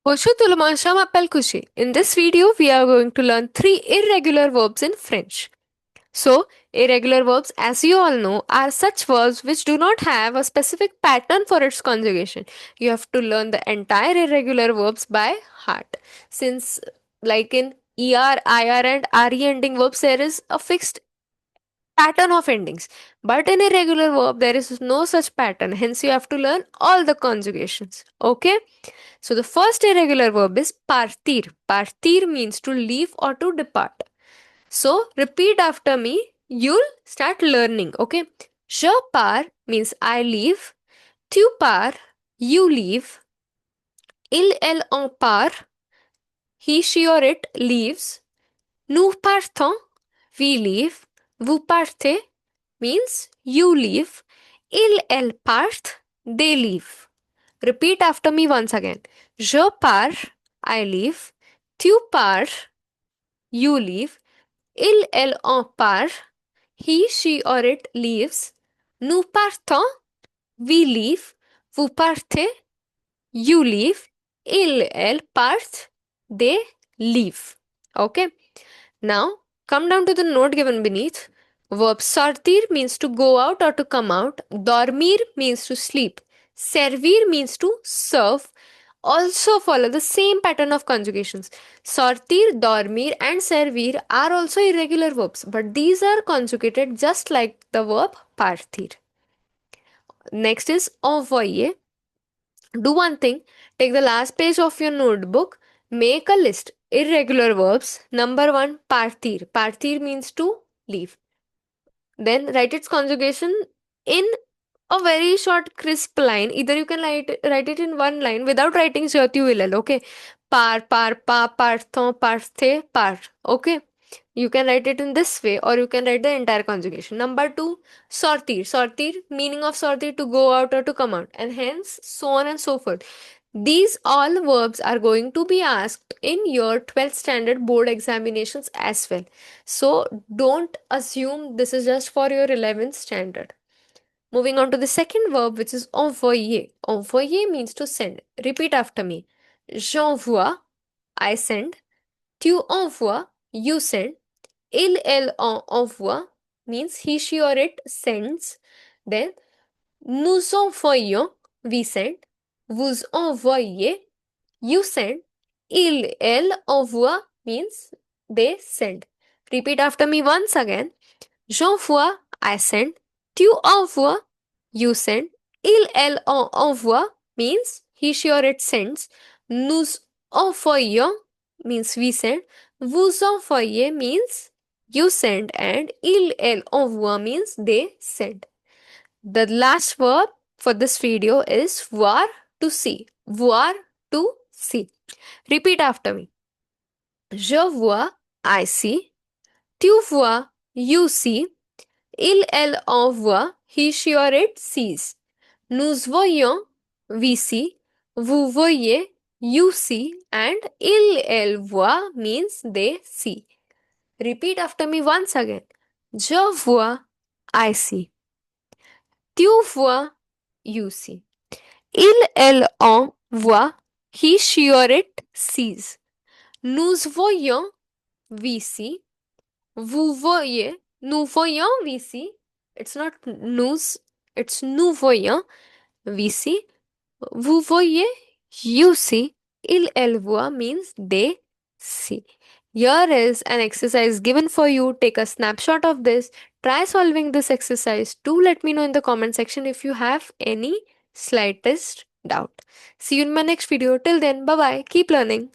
Bonjour tout le monde, je m'appelle Kushi. In this video, we are going to learn three irregular verbs in French. So, irregular verbs, as you all know, are such verbs which do not have a specific pattern for its conjugation. You have to learn the entire irregular verbs by heart. Since, like in ER, IR, and RE ending verbs, there is a fixed pattern of endings. But in irregular verb, there is no such pattern. Hence, you have to learn all the conjugations. Okay? So the first irregular verb is partir. Partir means to leave or to depart. So repeat after me. You'll start learning. Okay. Je pars means I leave. Tu pars, you leave. Il, elle, on part. He, she or it leaves. Nous partons, we leave. Vous partez means you leave. Il, elle partent, they leave. Repeat after me once again. Je pars, I leave. Tu pars, you leave. Il, elle, on part. He, she or it leaves. Nous partons, we leave. Vous partez, you leave. Il, elle partent, they leave. Okay. Now, come down to the note given beneath. Verb sortir means to go out or to come out. Dormir means to sleep. Servir means to serve. Also follow the same pattern of conjugations. Sortir, dormir, and servir are also irregular verbs, but these are conjugated just like the verb partir. Next is envoyer. Do one thing, take the last page of your notebook, make a list. Irregular verbs. Number 1, partir. Partir means to leave. Then write its conjugation in a very short, crisp line. Either you can write it in one line without writing JTULL. Okay. Par, parton, parthe, par. Okay. You can write it in this way, or you can write the entire conjugation. Number 2, sortir. Sortir, meaning of sortir, to go out or to come out, and hence so on and so forth. These all verbs are going to be asked in your 12th standard board examinations as well. So don't assume this is just for your 11th standard. Moving on to the second verb, which is envoyer. Envoyer means to send. Repeat after me. J'envoie, I send. Tu envoies, you send. Il, elle, on envoie means he, she or it sends. Then nous envoyons, we send. Vous envoyez, you send. Il, elle envoie means they send. Repeat after me once again. J'envoie, I send. Tu envoies, you send. Il, elle envoie means he, she or it sends. Nous envoyons means we send. Vous envoyez means you send, and il, elle envoie means they send. The last verb for this video is voir, to see. Voir, to see. Repeat after me. Je vois, I see. Tu vois, you see. Il, elle envoie, he, she or it sees. Nous voyons, we see. Vous voyez, you see. And il, elle voit means they see. Repeat after me once again. Je vois, I see. Tu vois, you see. Il, elle envoie, he, she or it sees. Nous voyons, we see. Vous voyez, nous voyons, we see. It's not nous, it's nous voyons, we see. Vous voyez, you see. Il, elle voit means they see. Here is an exercise given for you. Take a snapshot of this. Try solving this exercise. Do let me know in the comment section if you have any slightest doubt. See you in my next video. Till then, bye bye. Keep learning.